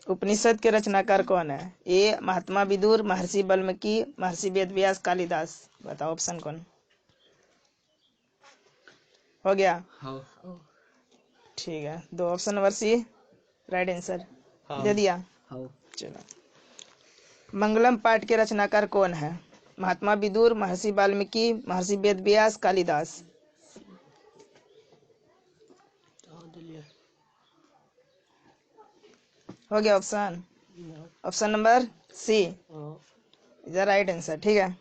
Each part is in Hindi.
उपनिषद के रचनाकार कौन है? ए महात्मा विदुर, महर्षि वाल्मीकि, महर्षि वेदव्यास, कालिदास। बताओ ऑप्शन कौन? हो गया? हाँ। ठीक है, 2 option number C right answer दे दिया। चलो, मंगलम पाठ के रचनाकार कौन है? महात्मा विदुर, महर्षि वाल्मीकि, महर्षि वेदव्यास, कालिदास। हो गया option? Option number C is the right answer. ठीक है,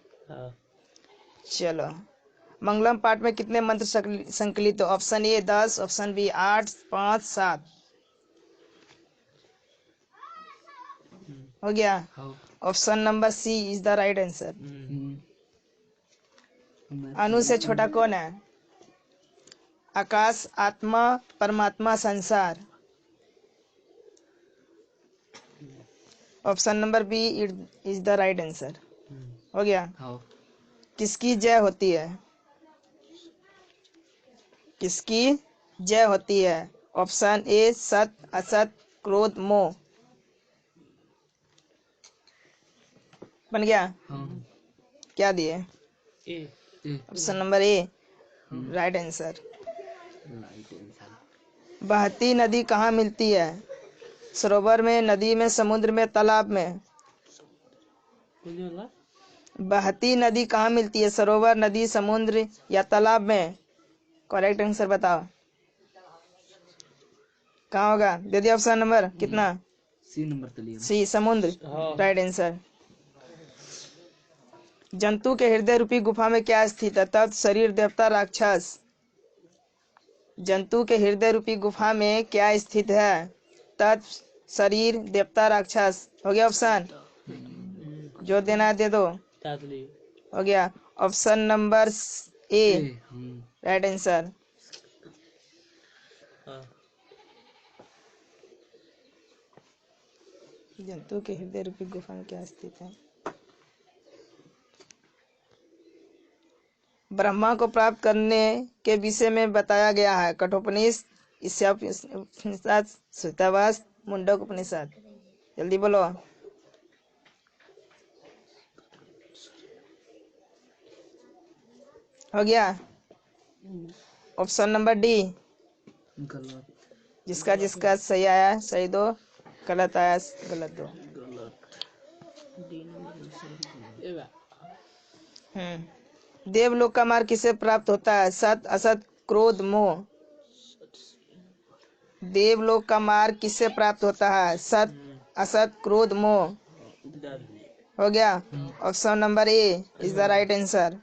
चलो, मंगलम पाठ में कितने मंत्र संकलित? Option A 10, option B 8, 5, 7। हो गया? Option number C is the right answer. अनु से छोटा कौन है? आकाश, आत्मा, परमात्मा, संसार। Option number B is the right answer. हो गया? किसकी जय होती है? किसकी जय होती है? ऑप्शन ए सत, असत, क्रोध, मोह। बन गया? क्या दिए? ऑप्शन नंबर ए राइट आंसर। बहती नदी कहाँ मिलती है? सरोवर में, नदी में, समुद्र में, तालाब में। बहती नदी कहाँ मिलती है? सरोवर, नदी, समुद्र या तालाब में? करेक्ट आंसर बताओ, कहाँ होगा? दे दिया ऑप्शन नंबर कितना? सी नंबर तो लिया। सी समुद्र राइट आंसर। जंतु के हृदय रूपी गुफा में क्या स्थित है? तत्, शरीर, देवता, राक्षस। जंतु के हृदय रूपी गुफा में क्या स्थित है? तत्, शरीर, देवता, राक्षस। हो गया ऑप्शन? जो देना है दे दो। हो गया? ऑप्शन नंबर ए राइट आंसर। जंतु के हृदय रूपी गुफा में क्या स्थित है? ब्रह्मा को प्राप्त करने के विषय में बताया गया है। कठोपनिषद, ईशावास्यौपनिषद, श्वेतावास, मुंडक उपनिषद। जल्दी बोलो। हो गया? Option number D. जिसका जिसका सही आया सही दो, गलत आया गलत दो। देवलोक का मार्ग किसे प्राप्त होता है? सत, असत, क्रोध, मोह। देवलोक का मार्ग किससे प्राप्त होता है? सत, असत, क्रोध, मोह। हो गया? Option number A is the right answer.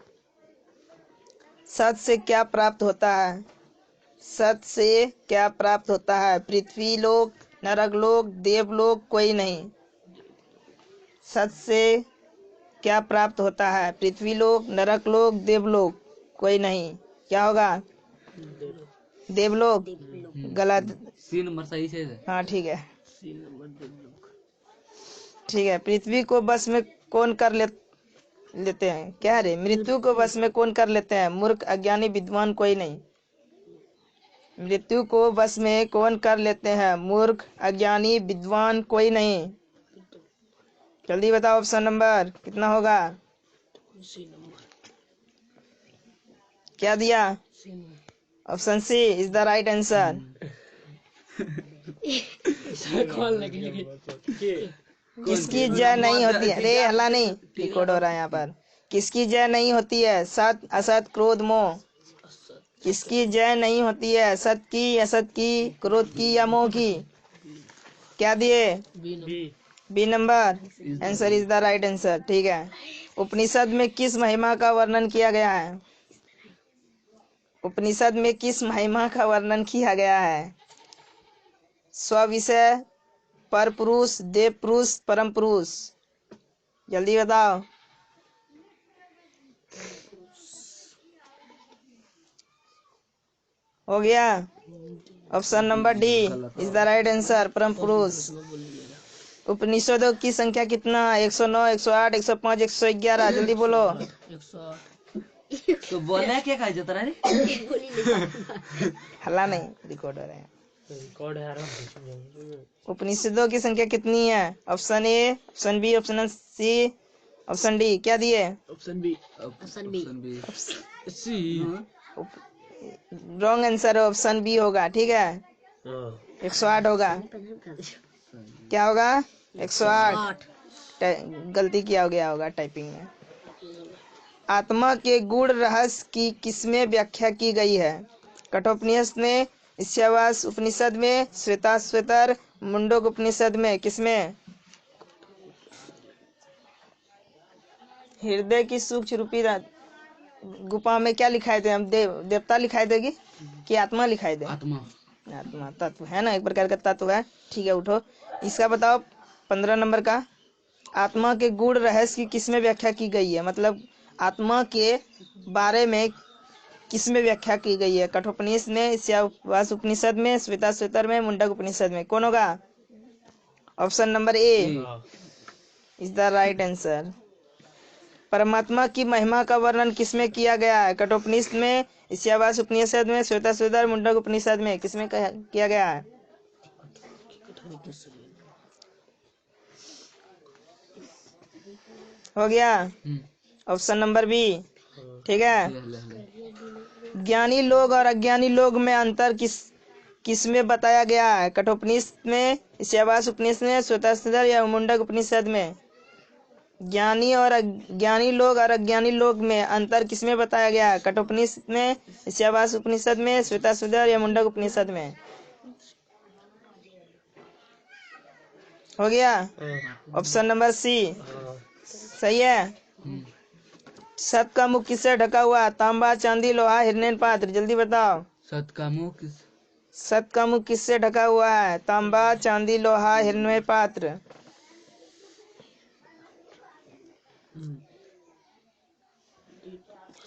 सत से क्या प्राप्त होता है? सत से क्या प्राप्त होता है? पृथ्वी लोक, नरक लोक, देवलोक, कोई नहीं। सत से क्या प्राप्त होता है? पृथ्वी लोक, नरक लोक, देवलोक, कोई नहीं। क्या होगा? देवलोक गलत। सी नंबर सही से है। हाँ ठीक है, ठीक है। पृथ्वी को बस में कौन कर लेते हैं? क्या रे? मृत्यु को बस में कौन कर लेते हैं? मूर्ख, अज्ञानी, विद्वान, कोई नहीं। मृत्यु को बस में कौन कर लेते हैं? मूर्ख, अज्ञानी, विद्वान, कोई नहीं। जल्दी बताओ ऑप्शन नंबर कितना होगा? क्या दिया? Option C is the right answer. किसकी जय नहीं होती है? अरे हल्ला नहीं, रिकॉर्ड हो रहा है यहाँ पर। किसकी जय नहीं होती है? सत, असत, क्रोध, मोह। किसकी जय नहीं होती है? सत की, असत की, क्रोध की या मोह की? क्या दिए? B number answer is the right answer. ठीक है, उपनिषद में किस महिमा का वर्णन किया गया है? उपनिषद में किस महिमा का वर्णन किया गया है? स्व-विषय, पर पुरुष, देव पुरुष, परम पुरुष। जल्दी बताओ। हो गया? Option number D is the right answer, परम पुरुष। उपनिषदों की संख्या कितना? 109, 108, 105, 111। जल्दी बोलो। तो बोलना है क्या? खाई जाता है हल्ला नहीं, रिकॉर्ड हो रहे हैं। उपनिषदों की संख्या कितनी है? Option A, option B, option C, option D. क्या दिए? Option B. C. Wrong answer है, ऑप्शन बी होगा। ठीक है, 108 होगा। क्या होगा? 108। गलती किया गया होगा टाइपिंग में। आत्मा के गूढ़ रहस्य की किसमें व्याख्या की गई है? कठोपनिषद में, ईशावास उपनिषद में, श्वेताश्वतर, मुंडक उपनिषद में, किसमें? हृदय की सूक्ष्म रूपी गुफा में क्या लिखाए थे हम? देवता लिखाई देगी कि आत्मा लिखाई दे? आत्मा। आत्मा तत्व है ना, एक प्रकार का तत्व है। ठीक है, उठो। इसका बताओ 15 नंबर का। आत्मा के गूढ़ रहस्य की किसमें व्याख्या की गई है? मतलब आत्मा के बारे में किसमें व्याख्या की गई है? कठोपनिषद में, ईशावास उपनिषद में, श्वेताश्वतर में, मुंडक उपनिषद में। कौन होगा? Option number A is the right answer. परमात्मा की महिमा का वर्णन किसमें किया गया है? कठोपनिषद में, ईशावास उपनिषद में, श्वेताश्वतर, मुंडक उपनिषद में, किसमें किया गया है? हो गया ऑप्शन नंबर बी। ठीक है, ज्ञानी लोग और अज्ञानी लोग में अंतर किसमें बताया गया है? कठोपनिषद में, ईशावास उपनिषद में, श्वेताश्वतर या मुंडक उपनिषद में? ज्ञानी और अज्ञानी लोग और अज्ञानी लोग में अंतर किसमें बताया गया है? कठोपनिषद में, ईशावास उपनिषद में, श्वेताश्वतर या मुंडक उपनिषद में? हो गया ऑप्शन नंबर सी सही है। सत का मुख किससे ढका हुआ? तांबा, चांदी, लोहा, हिरण्यन पात्र। जल्दी बताओ। सत का मुख किससे ढका हुआ है? तांबा, चांदी, लोहा, हिरण्य पात्र।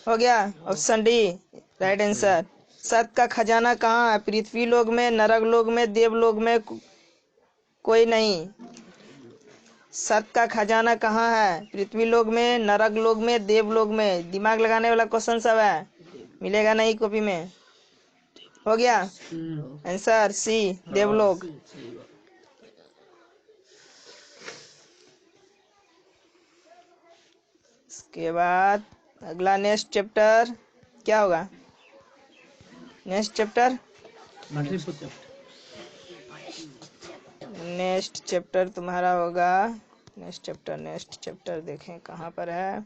हो गया ऑप्शन डी राइट आंसर। सत का खजाना कहाँ है? पृथ्वी लोक में, नरक लोक में, देवलोक में, कोई नहीं। सत का खजाना कहाँ है? पृथ्वी लोक में, नरक लोक में, देवलोक में। दिमाग लगाने वाला क्वेश्चन सब है, मिलेगा नहीं कॉपी में। हो गया आंसर सी, देवलोक। इसके बाद अगला नेक्स्ट चैप्टर क्या होगा? नेक्स्ट चैप्टर तुम्हारा होगा नेक्स्ट चैप्टर देखें कहाँ पर है।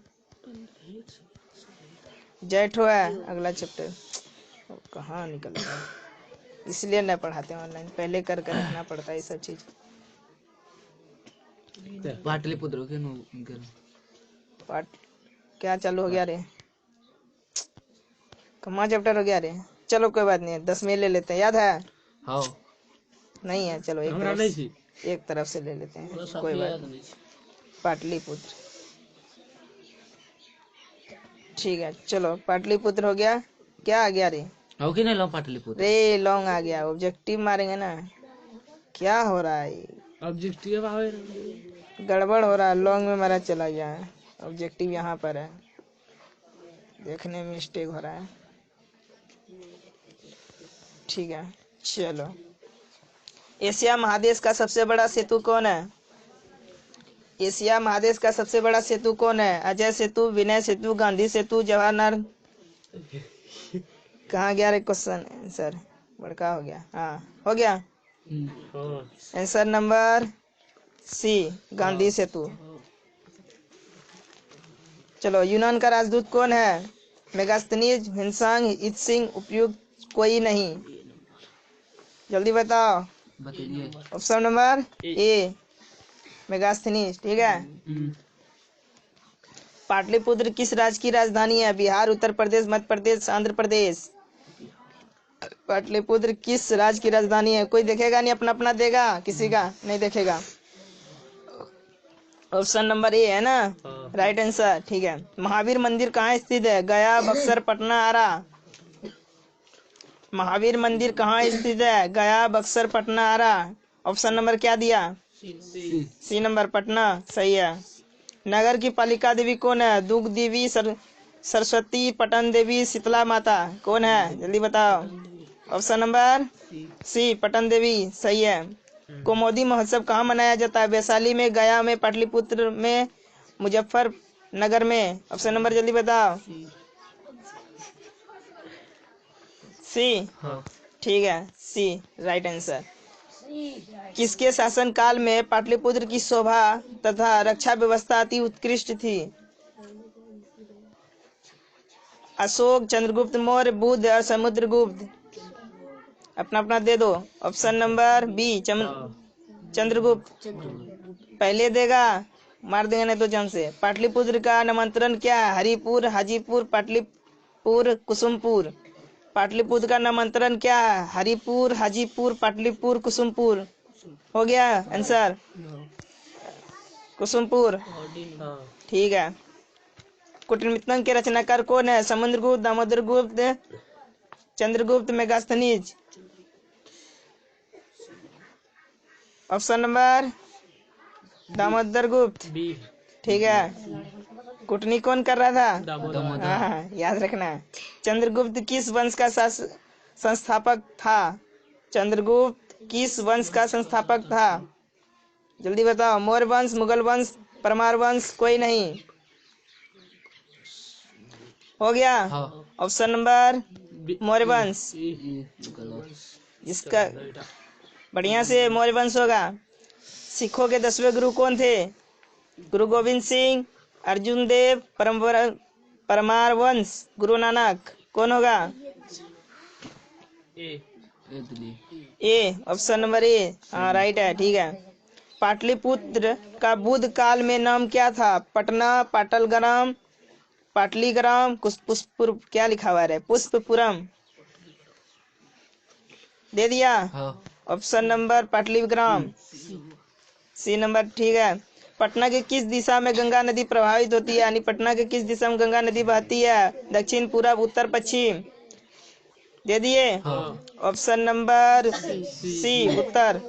जेठो है अगला चैप्टर। कहाँ निकल रहा है, इसलिए नहीं पढ़ाते ऑनलाइन, पहले कर रखना पड़ता है ये सब चीज। पाटलिपुत्र पाठ क्या चालू हो गया रे? कहाँ चैप्टर हो गया रे? चलो कोई बात नहीं, 10 में ले लेते हैं। याद है? हाँ नहीं है, चलो एक तरफ से ले लेते हैं, कोई बात नहीं। पाटलिपुत्र, ठीक है चलो पाटलिपुत्र हो गया। क्या आ गया रे? कि नहीं लॉन्ग पाटलिपुत्र रे लॉन्ग आ गया, ऑब्जेक्टिव मारेंगे ना। क्या हो रहा है? ऑब्जेक्टिव गड़बड़ हो रहा है, लॉन्ग में मारा चला गया है। ऑब्जेक्टिव यहाँ पर है, देखने में मिस्टेक हो रहा है। ठीक है चलो। एशिया महादेश का सबसे बड़ा सेतु कौन है? एशिया महादेश का सबसे बड़ा सेतु कौन है? अजय सेतु, विनय सेतु, गांधी सेतु, जवाहरलाल। कहाँ गया रे क्वेश्चन आंसर? बड़का हो गया। हाँ हो गया आंसर नंबर सी, गांधी सेतु। चलो, यूनान का राजदूत कौन है? मेगास्थनीज, हिंसांग, इत्सिंग, उपयुक्त कोई नहीं। जल्दी बताओ। ऑप्शन नंबर ए मेगास्थनीज। ठीक है। पाटलिपुत्र किस राज्य की राजधानी है? बिहार, उत्तर प्रदेश, मध्य प्रदेश, आंध्र प्रदेश। पाटलिपुत्र किस राज्य की राजधानी है? कोई देखेगा नहीं, अपना अपना देगा, किसी का नहीं देखेगा। ऑप्शन नंबर ए है ना राइट आंसर। ठीक है। महावीर मंदिर कहाँ स्थित है? गया, बक्सर, पटना, आरा। महावीर मंदिर कहाँ स्थित है? गया, बक्सर, पटना, आरा। ऑप्शन नंबर क्या दिया? C number, Patna. सही है। नगर की पालिका देवी कौन है? दुग देवी, सरस्वती, पटन देवी, शीतला माता। कौन है? जल्दी बताओ। ऑप्शन नंबर सी पटन देवी सही है। कुमोदी महोत्सव कहाँ मनाया जाता है? वैशाली में, गया में, पाटलिपुत्र में, मुजफ्फरनगर में। ऑप्शन नंबर जल्दी बताओ। सी हाँ ठीक है, सी राइट आंसर। किसके शासनकाल में पाटलिपुत्र की शोभा तथा रक्षा व्यवस्था अति उत्कृष्ट थी? अशोक, चंद्रगुप्त मौर्य, बुद्ध और समुद्रगुप्त। अपना अपना दे दो। ऑप्शन नंबर बी चंद्रगुप्त पहले देगा, मार देगा नहीं तो जम से। पाटलिपुत्र का नामांतरण क्या है? हरिपुर, हाजीपुर, पाटलिपुर, कुसुमपुर। पाटलिपुत्र का नामांतरण क्या है? हरिपुर, हाजीपुर, पाटलिपुर, कुसुमपुर। हो गया आंसर कुसुमपुर। ठीक है। कुटमितन के रचनाकार कौन है? Samudragupta, Damodargupta, Chandragupta, Megasthenes. Option number Damodargupta. ठीक है। कुटनी कौन कर रहा था? दामोदर। हाँ याद रखना। चंद्रगुप्त किस वंश का संस्थापक था? चंद्रगुप्त किस वंश का संस्थापक था? जल्दी बताओ। मौर्य वंश, मुगल वंश, परमार वंश, कोई नहीं। हो गया। हाँ ऑप्शन नंबर मौर्य वंश। इसका बढ़िया से मौर्य वंश होगा। सिखों के 10वें गुरु कौन थे? गुरु गोविंद सिंह, अर्जुन देव, परमार वंश, गुरु नानक। कौन होगा? ए ऑप्शन नंबर ए हाँ राइट है। ठीक है। पाटलिपुत्र का बुद्ध काल में नाम क्या था? पटना, पाटलग्राम, पाटलीग्राम, पुष्पुर क्या लिखा हुआ है? पुष्पपुरम। दे दिया। हाँ option number Pataligram C number. ठीक है। पटना के किस दिशा में गंगा नदी प्रभावित होती है? यानी पटना के किस दिशा में गंगा नदी बहती है? दक्षिण, पूरब, उत्तर, पश्चिम। दे दिए। ऑप्शन नंबर सी उत्तर।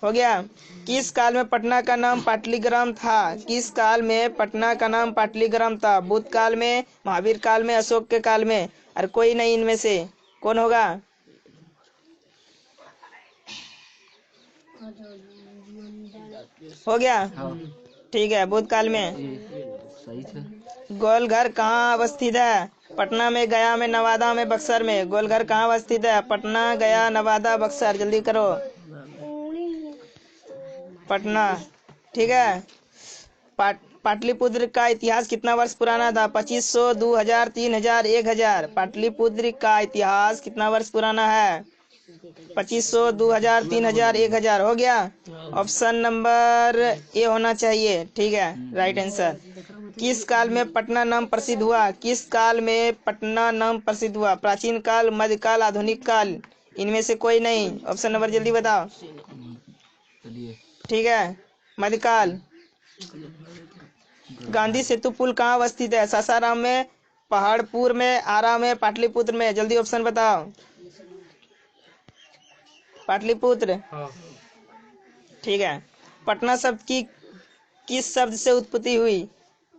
हो गया। किस काल में पटना का नाम पाटलीग्राम था? किस काल में पटना का नाम पाटलीग्राम था? बुद्ध काल में, महावीर काल में, अशोक के काल में? और कोई नहीं इनमें से। कौन होगा? हो गया। ठीक है, बुद्ध काल में। सही था। गोलघर कहाँ अवस्थित है? पटना में, गया में, नवादा में, बक्सर में। गोलघर कहाँ अवस्थित है? पटना, गया, नवादा, बक्सर। जल्दी करो। पटना। ठीक है। पाटलिपुत्र का इतिहास कितना वर्ष पुराना था? 2500, 2000, 3000, 1000। पाटलिपुत्र का इतिहास कितना वर्ष पुराना है? 2500, 2000, 3000, 1000। हो गया। ऑप्शन नंबर ए होना चाहिए। ठीक है, राइट आंसर। किस काल में पटना नाम प्रसिद्ध हुआ? किस काल में पटना नाम प्रसिद्ध हुआ? प्राचीन काल, मध्यकाल, आधुनिक काल। इनमें से कोई नहीं। ऑप्शन नंबर जल्दी बताओ। चलिए। ठीक है, मध्यकाल। गांधी सेतु पुल कहाँ अवस्थित है? सासाराम में, पहाड़पुर में, आरा में, पाटलिपुत्र में। जल्दी ऑप्शन बताओ। पाटलिपुत्र। ठीक है। पटना शब्द की किस शब्द से उत्पत्ति हुई?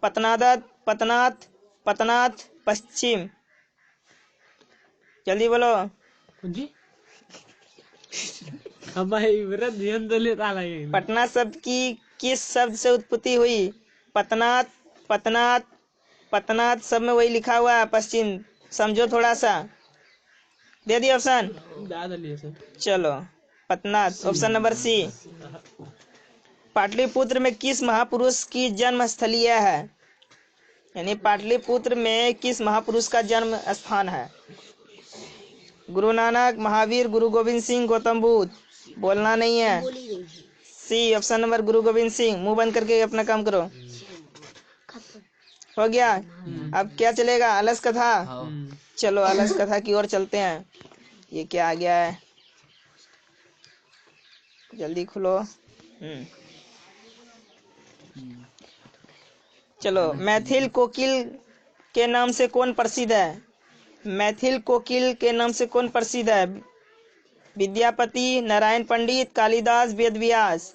पतनादत, पतनाथ, पतनाथ, पश्चिम। जल्दी बोलो। पटना शब्द की किस शब्द से उत्पत्ति हुई? पतनाथ, पतनाथ, पतनाथ। सब में वही लिखा हुआ है, पश्चिम। समझो थोड़ा सा। दे दिए ऑप्शन। चलो, पतनाथ। Option number C. पाटलिपुत्र में किस महापुरुष की जन्म स्थलीय है? यानी पाटलिपुत्र में किस महापुरुष का जन्म स्थान है? गुरु नानक, महावीर, गुरु गोविंद सिंह, गौतम बुद्ध। बोलना नहीं है। सी ऑप्शन नंबर गुरु गोविंद सिंह। मुंह बंद करके अपना काम करो। हो गया। अब क्या चलेगा? अलस कथा। चलो अलस कथा की ओर चलते हैं। ये क्या आ गया है? जल्दी खुलो। चलो, मैथिल कोकिल के नाम से कौन प्रसिद्ध है? मैथिल कोकिल के नाम से कौन प्रसिद्ध है? विद्यापति, नारायण पंडित, कालिदास, वेदव्यास।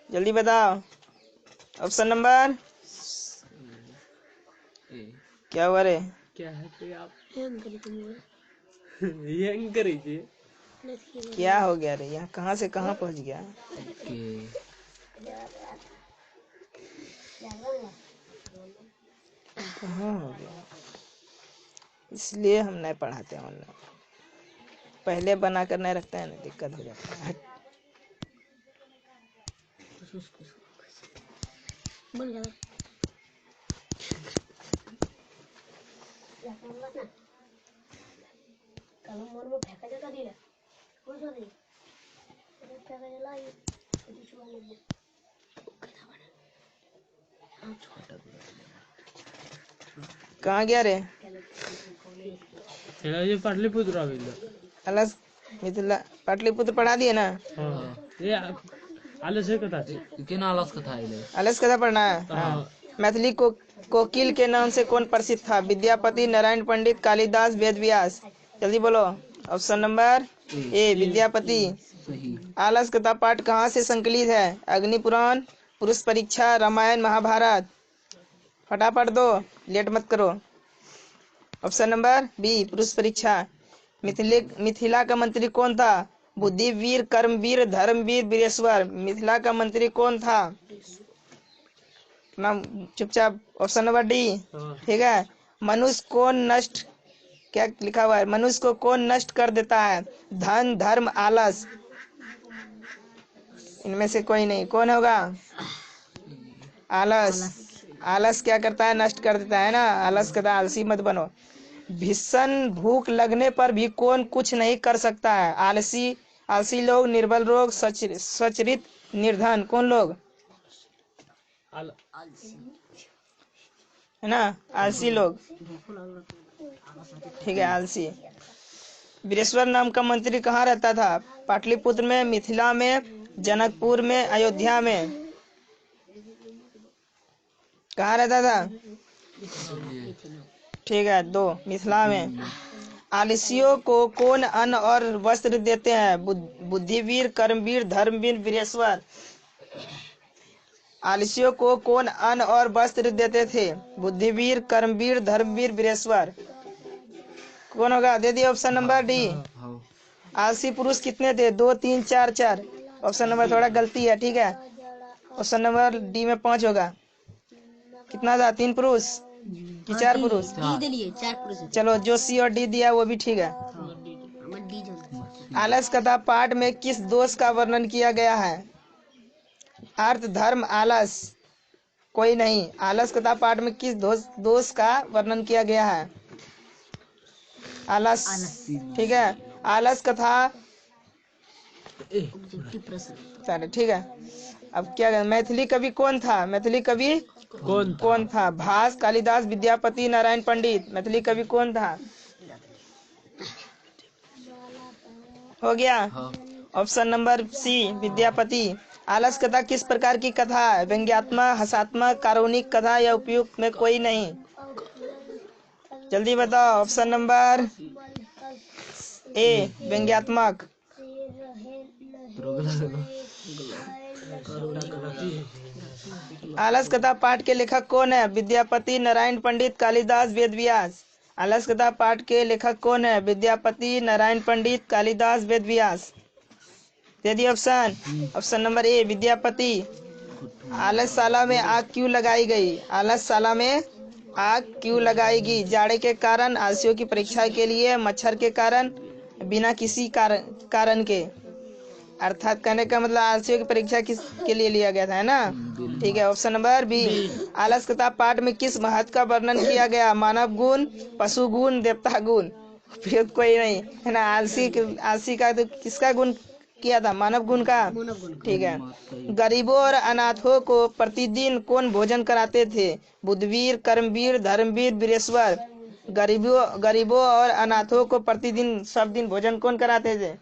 जल्दी बताओ। ऑप्शन नंबर क्या हुआ रे? क्या हो गया रे, यहाँ कहाँ से कहाँ पहुँच गया? के कहाँ हो गया? इसलिए हम नहीं पढ़ाते ऑनलाइन, पहले बना कर नहीं रखते हैं ना, दिक्कत हो जाता है। कहाँ गया रे? ये पाटलिपुत्र अलस मिथिला पाटलिपुत्र पढ़ा दिए ना? ये आलस है कथा केना आलस कथा आइले? अलस कथा पढ़ना है। हाँ। मैथिली को कोकिल के नाम से कौन प्रसिद्ध था? विद्यापति, नारायण पंडित, कालिदास, वेद व्यास। जल्दी बोलो। Option number A Vidyapati. सही। आलस कथा पाठ कहाँ से संकलित है? अग्नि पुराण, पुरुष परीक्षा, रामायण, महाभारत। फटाफट दो, लेट मत करो। ऑप्शन नंबर बी पुरुष परीक्षा। मिथिला का मंत्री कौन था? बुद्धिवीर, कर्मवीर, धर्मवीर, वीरेश्वर। मिथिला का मंत्री कौन था? नाम चुपचाप। Option number D. ठीक है। मनुष्य को नष्ट, क्या लिखा हुआ है? मनुष्य को कौन नष्ट कर देता है? धन, धर्म, आलस। इनमें से कोई नहीं, कौन होगा? आलस। आलस क्या करता है? नष्ट कर देता है ना। आलस कहता है आलसी मत बनो। भीषण भूख लगने पर भी कौन कुछ नहीं कर सकता है? आलसी, आलसी लोग, निर्बल लोग, स्वचरित, निर्धन। कौन लोग है ना? आलसी लोग। ठीक है, आलसी। वीरेश्वर नाम का मंत्री कहाँ रहता था? पाटलिपुत्र में, मिथिला में, जनकपुर में, अयोध्या में। कहाँ रहता था? ठीक है, दो, मिथिला में। आलसियों को कौन अन्न और वस्त्र देते हैं? बुद्धिवीर, कर्मवीर, धर्मवीर, वीरेश्वर। आलसियों को कौन अन्न और वस्त्र देते थे? बुद्धिवीर, कर्मवीर, धर्मवीर, वीरेश्वर। कौन होगा? दे दिए ऑप्शन नंबर डी। आलसी पुरुष कितने थे? 2, 3, 4, 4। ऑप्शन नंबर थोड़ा गलती है, ठीक है। ऑप्शन नंबर डी में 5 होगा। कितना था? 3 पुरुष कि 4 पुरुष? चलो, जो सी और डी दिया वो भी ठीक है। आलस कथा पाठ में किस दोष का वर्णन किया गया है? अर्थ, धर्म, आलस। कोई नहीं। आलस कथा पाठ में किस दोष का वर्णन किया गया है? आलस। ठीक है। आलस कथा सारे ठीक है। अब क्या, मैथिली कवि कौन था? मैथिली कवि कौन था? भास, कालिदास, विद्यापति, नारायण पंडित। मैथिली कवि कौन था? हो गया। Option number C Vidyapati. आलस कथा किस प्रकार की कथा है? व्यंग्यात्मक, हसात्मक, कारुणिक कथा या उपयुक्त में कोई नहीं? जल्दी बताओ। ऑप्शन नंबर ए व्यंग्यात्मक। आलस कथा पाठ के लेखक कौन है? विद्यापति, नारायण पंडित, कालिदास, वेद व्यास। आलस कथा पाठ के लेखक कौन है? विद्यापति, नारायण पंडित, कालिदास, वेद व्यास। दे दिए option. Option number A Vidyapati. आलसशाला में आग क्यों लगाई गई? आलसशाला में आग क्यों लगाई गई? जाड़े के कारण, आलसियों की परीक्षा के लिए, मच्छर के कारण, बिना किसी कारण के। अर्थात कहने का मतलब आलसियों की परीक्षा किस के लिए लिया गया था, है ना? ठीक है। Option number B. आलस कथा पाठ में किस महत्व का वर्णन किया गया? मानव गुण, पशु गुण, देवता गुण। फिर कोई नहीं, है ना? आलसी का तो किसका गुण किया था? मानव गुण का। ठीक है। गरीबों और अनाथों को प्रतिदिन कौन भोजन कराते थे? बुद्धवीर, कर्मवीर, धर्मवीर, वीरेश्वर। गरीबों और अनाथों को प्रतिदिन सब दिन भोजन कौन कराते थे?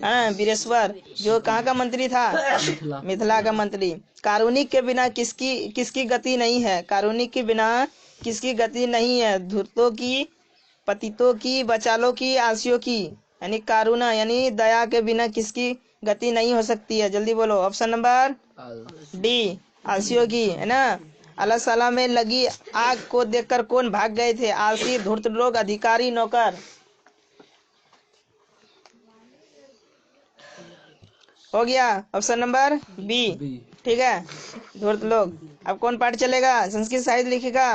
हाँ, वीरेश्वर। जो कहाँ का मंत्री था? मिथिला का मंत्री। कारुणिक के बिना किसकी गति नहीं है? कारुणिक के बिना किसकी गति नहीं है? धूर्तों की, पतितों की, बचालों की, आलसियों की। यानी कारुणा यानी दया के बिना किसकी गति नहीं हो सकती है? जल्दी बोलो। ऑप्शन नंबर डी आलसियों की, है ना? आलसशाला में लगी आग को देखकर कौन भाग गए थे? आलसी, धूर्त लोग, अधिकारी, नौकर। हो गया ऑप्शन नंबर बी। बी। ठीक है धूर्त लोग, अब कौन पाठ चलेगा? संस्कृत साहित्य लिखिका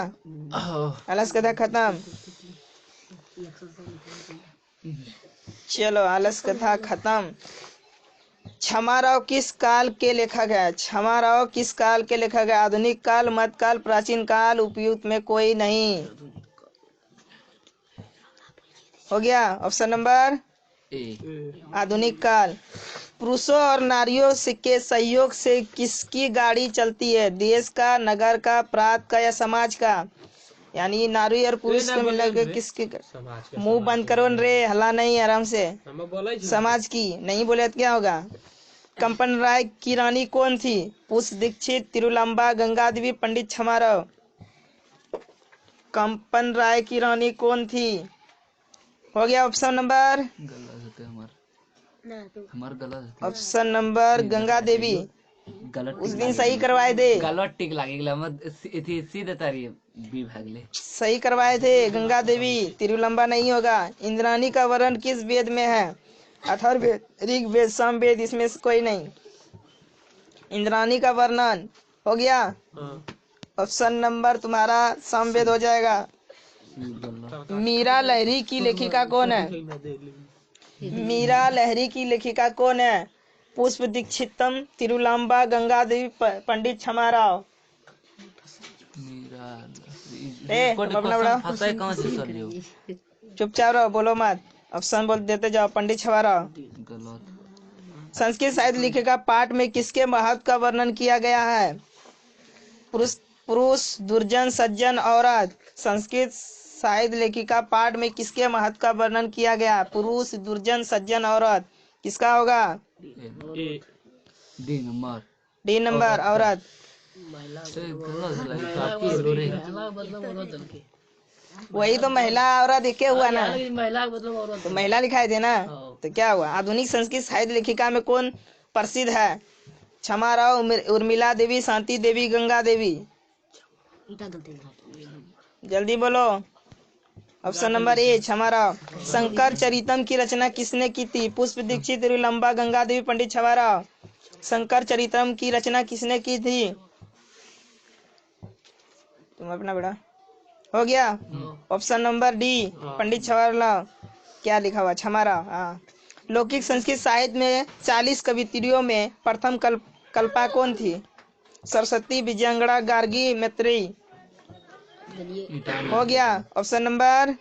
आलस कथा खत्म। चलो आलस कथा खत्म। क्षमाराव किस काल के लेखक है? क्षमाराव किस काल के लेखक है? आधुनिक काल, मध्यकाल, प्राचीन काल, उपयुक्त में कोई नहीं। हो गया ऑप्शन नंबर ए। आधुनिक काल। पुरुषों और नारियों के सहयोग से किसकी गाड़ी चलती है? देश का, नगर का, प्रांत का या समाज का? यानी नारी और पुरुष के मिलकर के किसकी? समाज के मुंह बंद करो रे, हला नहीं, आराम से। हम बोले समाज की नहीं बोले तो क्या होगा? कंपन राय की रानी कौन थी? पुष्प दीक्षित, तिरुलंबा, गंगा देवी, पंडित क्षमाराव। कंपन राय की रानी कौन थी? हो गया ऑप्शन नंबर गलत होते हमार गलत होते। Option number Ganga Devi. गलत उस टिक दिन लागे सही करवाए थे, गलत टिक लागे मत इथी सीधे तारी बी भागले। सही करवाए थे गंगा देवी। तिरुलंबा नहीं होगा। इंद्राणी का वर्णन किस वेद में है? अथर्ववेद, ऋग्वेद, सामवेद, इसमें से कोई नहीं। इंद्राणी का वर्णन हो गया ऑप्शन नंबर तुम्हारा सामवेद हो जाएगा। मीरा लहरी की लेखिका कौन है? मीरा लहरी की लेखिका कौन है? पुष्प दीक्षितम, तिरुलांबा, गंगा देवी, पंडित क्षमाराव। ए, तुम अपना बड़ा फंसाए कहाँ से सर लियो? चुपचाप रहो, बोलो मत। ऑप्शन बोल देते जाओ। पंडित क्षमाराव। गलत। संस्कृत साहित्य लेखिका पाठ में किसके महत्व का वर्णन किया गया है? पुरुष, पुरुष, दुर्जन, सज्जन, औरत। संस्कृत साहित्य लेखिका पाठ में किसके महत्व का वर्णन किया गया? पुरुष, दुर्जन, सज्जन, औरत। किसका होगा? D number. डी नंबर औरत। वही तो महिला औरत एक हुआ ना, तो महिला लिखाई थे ना, तो क्या हुआ? आधुनिक संस्कृत साहित्य लेखिका में कौन प्रसिद्ध है? क्षमाराव, उर्मिला देवी, शांति देवी, गंगा देवी। जल्दी बोलो। Option number A Kshamarao. Shankar Charitam की रचना किसने की थी? पुष्प दीक्षित, तिरुलंबा, गंगा देवी, पंडित क्षमाराव। शंकर चरितम की रचना किसने की थी? तुम अपना बड़ा हो गया ऑप्शन नंबर डी पंडित क्षमाराव। क्या लिखा हुआ? क्षमाराव। हाँ। लौकिक संस्कृत साहित्य में 40 कवित्रियों में प्रथम कल्पा कौन थी? सरस्वती, विजयंगड़ा, गार्गी, मैत्रेयी। हो गया option number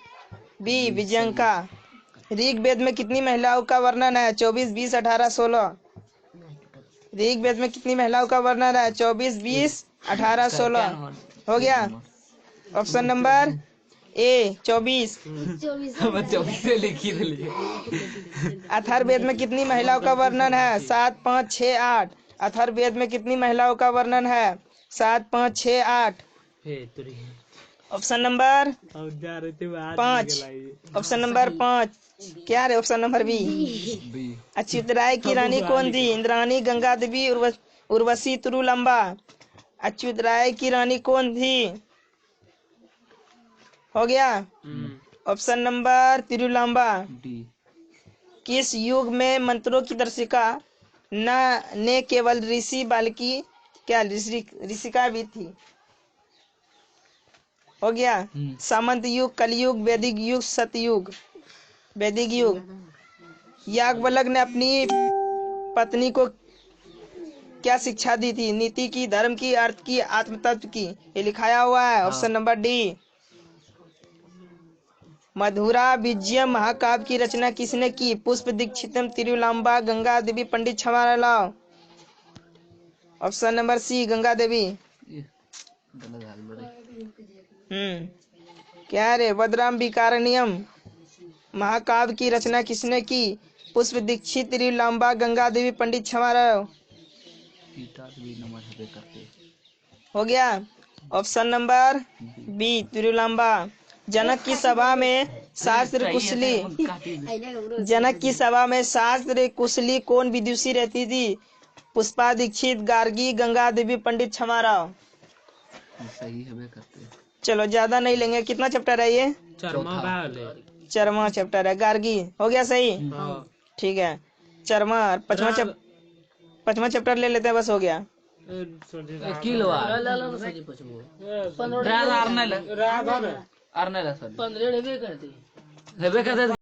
B Vijayanka. Rigveda में कितनी महिलाओं का वर्णन है? 24, 20, 18, 16। ऋग्वेद में कितनी महिलाओं का वर्णन है? 24, 20, 18, 16। हो गया ऑप्शन नंबर ए 24। 24 लिखी लिए। अथर्ववेद में कितनी महिलाओं का वर्णन है? 7, 5, 6, 8। अथर्ववेद में कितनी महिलाओं का वर्णन है? 7, 5, 6, 8। Option number 5। ऑप्शन नंबर 5 क्या है? Option number B. Achyut Rai की रानी कौन थी? इंद्राणी, गंगा देवी, उर्वशी, तिरुलंबा। अच्युत राय की रानी कौन थी? हो गया ऑप्शन नंबर तिरुलंबा। किस युग में मंत्रों की दर्शिका ने केवल ऋषि बाल्की क्या ऋषिका भी थी? हो गया सामंत युग, कलयुग, वैदिक युग, सतयुग। वैदिक युग। याज्ञवल्क्य ने अपनी पत्नी को क्या शिक्षा दी थी? नीति की, धर्म की, अर्थ की, आत्म तत्व की। ये लिखाया हुआ है ऑप्शन नंबर डी। मधुरा विजयम महाकाव्य की रचना किसने की? पुष्प दीक्षितम, तिरुलांबा, गंगा देवी, पंडित क्षमाराव। ऑप्शन नंबर सी गंगा देवी। क्या रे? वदराम विकारणियम महाकाव्य की रचना किसने की? पुष्प दीक्षित, तिरुलांबा, गंगा देवी, पंडित क्षमाराव। हो गया ऑप्शन नंबर बी तिरुलांबा। जनक की सभा में शास्त्र कुशली जनक की सभा में शास्त्र कुशली कौन विदुषी रहती थी? पुष्पा दीक्षित, गार्गी, गंगा देवी, पंडित क्षमाराव। सही हमें करते। चलो ज्यादा नहीं लेंगे। कितना चैप्टर है ये? चरमा चैप्टर है। गार्गी हो गया सही। ठीक है चरमा। 5वां चैप्टर ले लेते हैं, बस हो गया। किलवा राधा ने आर्नेला सॉरी हेबे करते